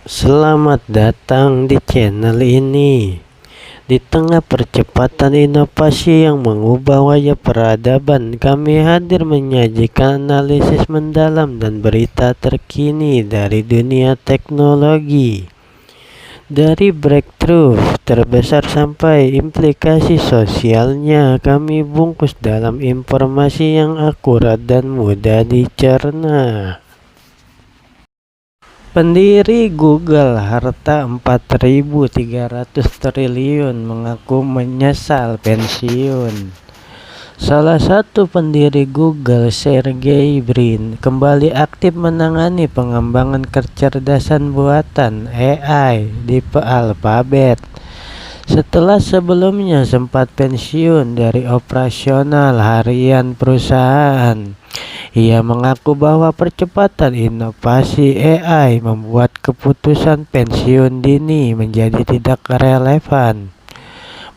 Selamat datang di channel ini. Di tengah percepatan inovasi yang mengubah wajah peradaban, kami hadir menyajikan analisis mendalam dan berita terkini dari dunia teknologi. Dari breakthrough terbesar sampai implikasi sosialnya, kami bungkus dalam informasi yang akurat dan mudah dicerna. Pendiri Google harta 4.300 triliun mengaku menyesal pensiun. Salah satu pendiri Google, Sergey Brin, kembali aktif menangani pengembangan kecerdasan buatan (AI) di Alphabet. Setelah sebelumnya sempat pensiun dari operasional harian perusahaan, ia mengaku bahwa percepatan inovasi AI membuat keputusan pensiun dini menjadi tidak relevan.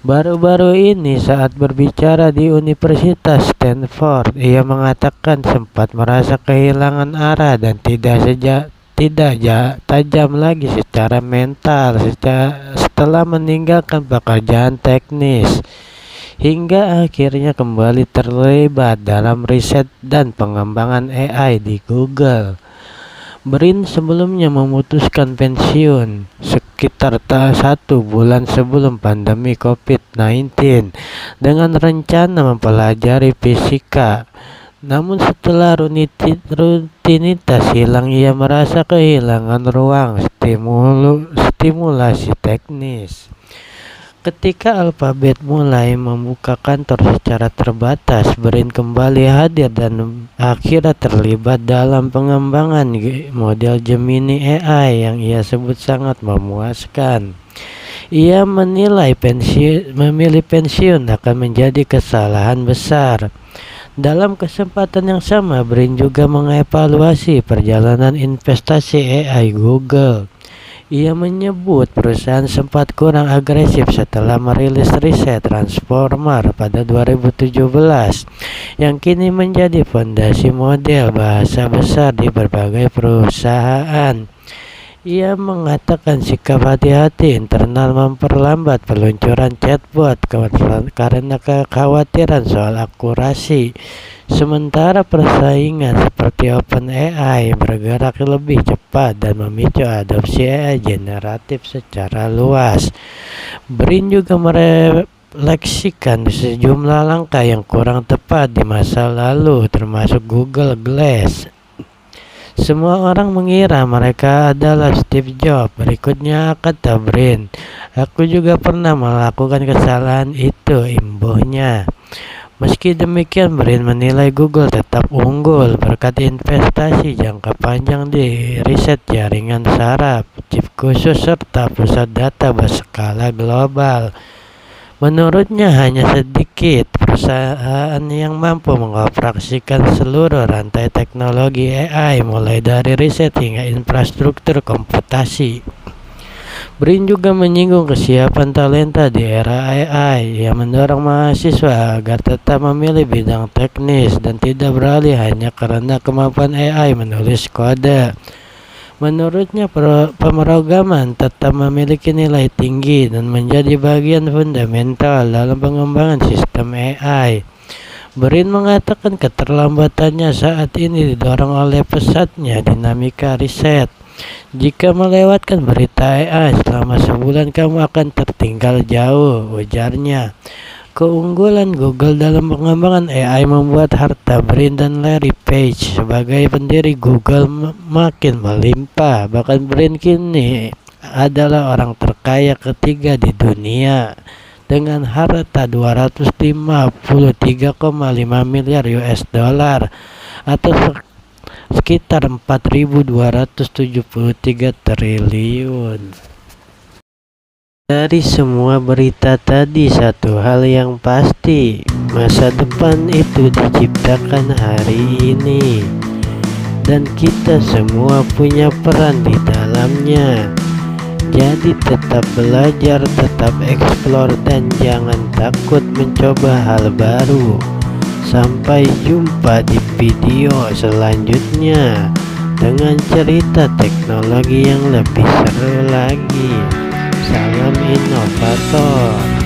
Baru-baru ini saat berbicara di Universitas Stanford, ia mengatakan sempat merasa kehilangan arah dan tidak tajam lagi secara mental setelah meninggalkan pekerjaan teknis, hingga akhirnya kembali terlibat dalam riset dan pengembangan AI di Google. Brin sebelumnya memutuskan pensiun sekitar 1 bulan sebelum pandemi COVID-19 dengan rencana mempelajari fisika. Namun setelah rutinitas hilang, ia merasa kehilangan ruang stimulasi teknis. Ketika Alphabet mulai membuka kantor secara terbatas, Brin kembali hadir dan akhirnya terlibat dalam pengembangan model Gemini AI yang ia sebut sangat memuaskan. Ia menilai memilih pensiun akan menjadi kesalahan besar. Dalam kesempatan yang sama, Brin juga mengevaluasi perjalanan investasi AI Google. Ia menyebut perusahaan sempat kurang agresif setelah merilis riset Transformer pada 2017 yang kini menjadi fondasi model bahasa besar di berbagai perusahaan. Ia mengatakan sikap hati-hati internal memperlambat peluncuran chatbot karena kekhawatiran soal akurasi. Sementara persaingan seperti OpenAI bergerak lebih cepat dan memicu adopsi AI generatif secara luas. Brin juga merefleksikan sejumlah langkah yang kurang tepat di masa lalu, termasuk Google Glass. Semua orang mengira mereka adalah Steve Jobs. Berikutnya kata Brin, "Aku juga pernah melakukan kesalahan itu," imbuhnya. Meski demikian, Brin menilai Google tetap unggul berkat investasi jangka panjang di riset jaringan saraf, chip khusus, serta pusat data berskala global. Menurutnya hanya sedikit perusahaan yang mampu mengoperasikan seluruh rantai teknologi AI mulai dari riset hingga infrastruktur komputasi. Brin juga menyinggung kesiapan talenta di era AI. Ia mendorong mahasiswa agar tetap memilih bidang teknis dan tidak beralih hanya karena kemampuan AI menulis kode. Menurutnya pemrograman tetap memiliki nilai tinggi dan menjadi bagian fundamental dalam pengembangan sistem AI. Brin mengatakan keterlambatannya saat ini didorong oleh pesatnya dinamika riset. "Jika melewatkan berita AI selama sebulan, kamu akan tertinggal jauh," ujarnya. Keunggulan Google dalam pengembangan AI membuat harta Brin dan Larry Page sebagai pendiri Google makin melimpah. Bahkan Brin kini adalah orang terkaya ketiga di dunia dengan harta 253,5 miliar US dollar atau sekitar 4.273 triliun. Dari semua berita tadi, satu hal yang pasti, masa depan itu diciptakan hari ini dan kita semua punya peran di dalamnya. Jadi tetap belajar, tetap eksplor, dan jangan takut mencoba hal baru. Sampai jumpa di video selanjutnya. dengan cerita teknologi yang lebih seru lagi. Salam inovator.